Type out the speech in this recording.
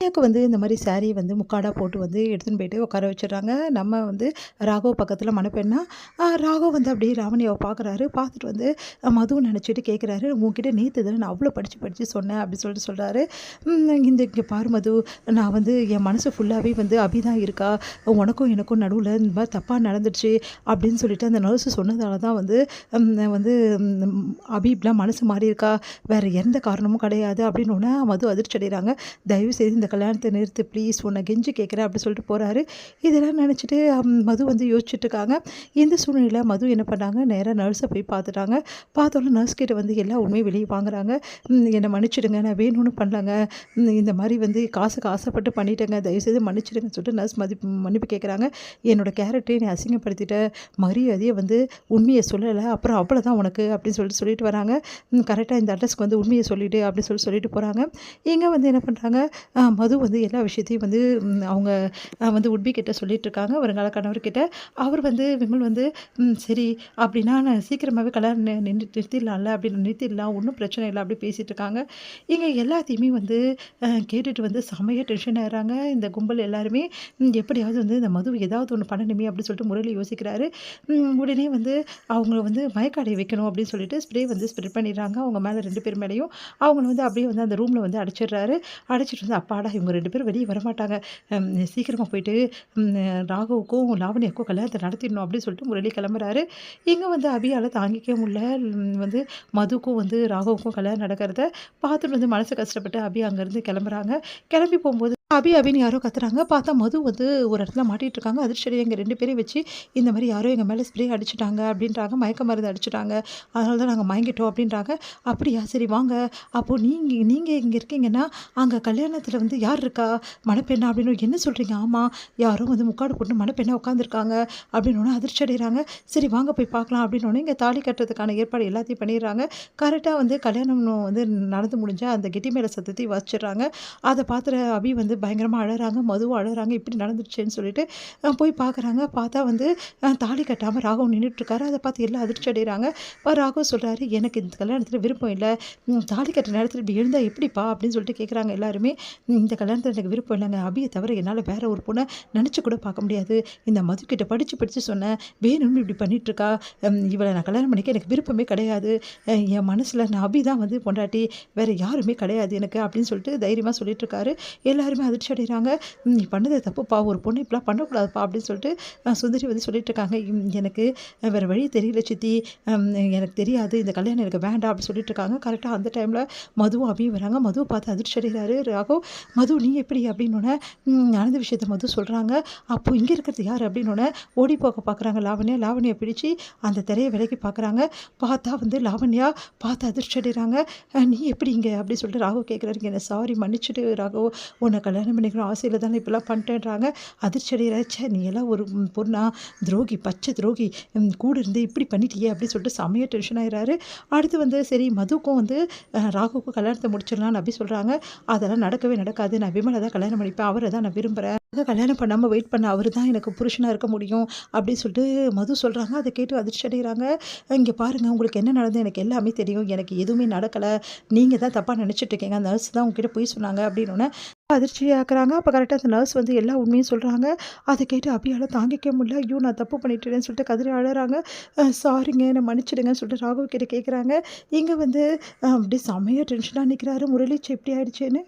எனக்கு வந்து இந்த மாரி சாரி வந்து முக்காடா போட்டு வந்து எடுத்துன்னு போயிட்டு உட்கார வச்சுடுறாங்க. நம்ம வந்து ராகவ் பக்கத்தில மணப்பெண்ணா, ராகவ் வந்து அப்படியே லாவண்யாவ பார்க்குறாரு. பார்த்துட்டு வந்து மதுன்னு நெனச்சுட்டு கேட்குறாரு, "உன்கிட்ட நேத்து தானே நான் அவ்வளோ படிச்சு படிச்சு சொன்னேன்." அப்படின்னு சொல்லிட்டு சொல்றாரு. இங்க பாரு மது, நான் வந்து என் மனசு ஃபுல்லாவே வந்து அபி தான் இருக்கா. உனக்கும் எனக்கும் நடுவுல இந்த மாரி தப்பா நடந்துருச்சு." அப்படின்னு சொல்லிட்டு அந்த நர்ஸ் சொன்னதால தான் வந்து வந்து அபி இப்படிலாம் மனசு மாறியிருக்கா. வேற எந்த காரணமும் கிடையாது அப்படின்னோனே மது அதிர்ச்சி அடைகிறாங்க. "தயவு செய்து இந்த கல்யாணத்த நிறுத்து ப்ளீஸ், உன்னை கெஞ்சி கேட்குறேன்." அப்படி சொல்லிட்டு போறாரு. இதெல்லாம் நினச்சிட்டு மது வந்து யோசிச்சுட்டு இருக்காங்க. இந்த சூழ்நிலையில மது என்ன பண்ணாங்க, நேரா நர்ஸ போய் பார்த்துட்டாங்க. பார்த்தோன்னே நர்ஸ் கிட்ட வந்து எல்லா உண்மையும் வெளிய வாங்குறாங்க. "என்ன மன்னிச்சிடுங்க. நான் வேணும்னு பண்ணலங்க. இந்த மாரி வந்து காசுக்கு ஆசைப்பட்டு பண்ணிட்டேங்க. தயவுசெய்து மன்னிச்சிடுங்கன்னு" சொல்லிட்டு நர்ஸ் மன்னிப்பு கேட்குறாங்க. "என்னோட கேரக்டரே நீ அசிங்கப்படுத்திட்ட. மரியாதையா வந்து உண்மைய சொல்லல. அப்புறம் அவ்வளோதான் உனக்கு." அப்படின்னு சொல்லிட்டு வராங்க. "கரெக்ட்டா இந்த அட்ரஸ்க்கு வந்து உண்மைய சொல்லிடு." அப்படின்னு சொல்லிட்டு போறாங்க. இங்க வந்து என்ன பண்றாங்க, மது வந்து எல்லா விஷயத்தையும் வந்து அவங்க வந்து உட்பி கிட்ட சொல்லிட்டுருக்காங்க, வருங்கால கணவர்கிட்ட. அவர் வந்து விமல் வந்து சரி அப்படின்னா நான் சீக்கிரமாவே கல்யாணம் நிறுத்திடலாம்ல, அப்படின்னு நிறுத்திடலாம், ஒண்ணும் பிரச்சனை இல்ல அப்படி பேசிட்டு இருக்காங்க. இங்க எல்லாத்தையுமே வந்து கேட்டுட்டு வந்து செமையா டென்ஷன் ஆயிடுறாங்க இந்த கும்பல் எல்லாருமே. எப்படியாவது வந்து இந்த மது ஏதாவது ஒண்ணு பண்ணணுமே அப்படின்னு சொல்லிட்டு முரளி யோசிக்கிறாரு. உடனே வந்து அவங்கள வந்து மயக்க அடைய வைக்கணும் அப்படின்னு சொல்லிட்டு ஸ்ப்ரே வந்து ஸ்ப்ரெட் பண்ணிடுறாங்க அவங்க மேல 2 பேர் மேலயும். அவங்கள வந்து அப்படியே வந்து அந்த ரூம்ல வந்து அடைச்சிடுறாரு. அடைச்சிட்டு வந்து அப்பாடா இவங்க 2 பேரும் வெளிய வரமாட்டாங்க. சீக்கிரமா போயிட்டு ம் ராகுவுக்கும், லாவண்யாவுக்கும் கல்யாணத்த நடத்திடணும் அப்படின்னு சொல்லிட்டு முரளி கிளம்புறாரு. இங்க வந்து அபியால தாங்கிக்கவே முடியல. வந்து மதுக்கும் வந்து ராகுவுக்கும் கல்யாணம் நடக்கிறத பார்த்துட்டு வந்து மனசு கஷ்டப்பட்டு அபி அங்கேருந்து கிளம்புறாங்க. கிளம்பி போம்போது அபின்னு யாரோ கத்துறாங்க. பார்த்தா மது வந்து ஒரு இடத்துல மாட்டிட்டு இருக்காங்க. அதிர்ஷ்டம் எங்க 2 பேரையும் வச்சு இந்த மாரி யாரோ எங்க மேல ஸ்ப்ரே அடிச்சுட்டாங்க அப்படின்றாங்க. மயக்க மருந்து அடிச்சுட்டாங்க. அதனால தான் நாங்க மயங்கிட்டோம் அப்படின்றாங்க. அப்படியா சரி வாங்க. அப்போ நீங்க நீங்க இங்க இருக்கீங்கன்னா, அங்க கல்யாணத்துல வந்து யார் இருக்கா? மணப்பெண்ணா? அப்படின்னு என்ன சொல்றீங்க? ஆமா. யாரோ வந்து முக்காடு போட்டு மணப்பெண்ணா உட்காந்துருக்காங்க அப்படின்னோனே அதிர்ச்சி அடைகிறாங்க. சரி வாங்க போய் பார்க்கலாம் அப்படின்னோனே, இங்க தாலி கட்டுறதுக்கான ஏற்பாடு எல்லாத்தையும் பண்ணிடுறாங்க. கரெக்ட்டா வந்து கல்யாணம் வந்து நடந்து முடிஞ்சா அந்த கெட்டி மேள சத்தத்தையும் வாசிச்சுடுறாங்க. அத பார்த்துற அபி வந்து பயங்கரமா அழறாங்க. மதுவும் அழறாங்க. இப்படி நடந்துருச்சேன்னு சொல்லிட்டு போய் பார்க்குறாங்க. பார்த்தா வந்து தாலி கட்டாம ராகவ் நின்னுட்டுருக்காரு. அத பார்த்து எல்லாம் அதிர்ச்சி அடைகிறாங்க. ராகவ் சொல்றாரு, "எனக்கு இந்த கல்யாணத்துல விருப்பம் இல்ல. தாலி கட்டுற நேரத்துல இப்படி எழுந்தா எப்படிப்பா?" அப்படின்னு சொல்லிட்டு கேட்குறாங்க எல்லாருமே. "இந்த கல்யாணத்துல எனக்கு விருப்பம் இல்லங்க. அபிய தவிர என்னால வேற ஒரு பொண்ண நெனச்சு கூட பார்க்க முடியாது. இந்த மது கிட்ட படிச்சு படிச்சு சொன்னேன். வேணும்னு இப்படி பண்ணிட்டுருக்கா. இவள நான் கல்யாணம் பண்ணிக்க எனக்கு விருப்பமே கிடையாது. என் மனசுல நான் அபி தான் வந்து பொண்டாட்டி. வேற யாருமே கிடையாது எனக்கு." அப்படின்னு சொல்லிட்டு தைரியமா சொல்லிட்டுருக்காரு. எல்லாருமே அதிர்ச்சி அடைகிறாங்க. "நீ பண்ணது தப்புப்பா. ஒரு பொண்ணு இப்படிலாம் பண்ணக்கூடாதுப்பா." அப்படின்னு சொல்லிட்டு சுந்தரி வந்து சொல்லிட்டுருக்காங்க. "எனக்கு வேற வழி தெரியல சித்தி. எனக்கு தெரியாது. இந்த கல்யாணம் எனக்கு வேண்டாம்." அப்படின்னு சொல்லிட்டுருக்காங்க. கரெக்ட்டா அந்த டைம்ல மதுவும் அபியும் வராங்க. மதுவ பார்த்து அதிர்ச்சி அடைகிறாரு ராகவ். "மது நீ எப்படி?" அப்படின்னோனே, நடந்த விஷயத்த மது சொல்றாங்க. அப்போ இங்க இருக்கிறது யாரு? அப்படின்னோனே, ஓடி போக பார்க்குறாங்க லாவண்யா. லாவண்யா பிடிச்சு அந்த திரைய விலக்கி பார்க்குறாங்க. பார்த்தா வந்து லாவண்யா. பார்த்து அதிர்ச்சி அடைகிறாங்க. "நீ எப்படி இங்க?" அப்படி சொல்லிட்டு ராகவ் கேட்குறாரு. "என்ன சாரி மன்னிச்சுடு ராகவ். உன்னை கல்யாணம் பண்ணிக்கணும் ஆசையில தானே இப்படிலாம் பண்ணிட்டேன்றாங்க." அதிர்ச்சி அடைகிறாரு. "ச்சே நீ எல்லாம் ஒரு பொண்ணா? துரோகி, பச்சை துரோகி. கூட இருந்து இப்படி பண்ணிட்டியே." அப்படின்னு சொல்லிட்டு செமையா டென்ஷன் ஆயிறாரு. அடுத்து வந்து சரி மதுவுக்கும் வந்து ராகுவுக்கும் கல்யாணத்த முடிச்சிடலாம்னு அபி சொல்றாங்க. "அதெல்லாம் நடக்கவே நடக்காது. நான் விமல தான் கல்யாணம் பண்ணிப்பேன். அவர தான் நான் விரும்புறேன். கல்யாணம் பண்ணாம வெயிட் பண்ண அவரு தான் எனக்கு புருஷனா இருக்க முடியும்." அப்படின்னு சொல்லிட்டு மது சொல்றாங்க. அத கேட்டு அதிர்ச்சி அடைகிறாங்க. "இங்க பாருங்க உங்களுக்கு என்ன நடந்தது எனக்கு எல்லாமே தெரியும். எனக்கு எதுவுமே நடக்கல. நீங்க தான் தப்பா நினைச்சுட்டு இருக்கீங்க. அந்த நர்ஸ் தான் உங்ககிட்ட பொய் சொன்னாங்க." அப்படின்னோனே அதிர்ச்சியாக்குறாங்க. அப்ப கரெக்ட்டா அந்த நர்ஸ் வந்து எல்லா உண்மையும் சொல்றாங்க. அத கேட்டு அபியால தாங்கிக்க முடியல. "ஐயோ! நான் தப்பு பண்ணிட்டேனேன்னு" சொல்லிட்டு கதறி அழறாங்க. சாரிங்க என்ன மன்னிச்சுடுங்கன்னு சொல்லிட்டு ராகவ் கிட்ட கேட்குறாங்க. இங்க வந்து அப்படியே செமையா டென்ஷனா நிக்கிறாரு முரளி. ச்சே இப்படி ஆயிடுச்சேன்னு.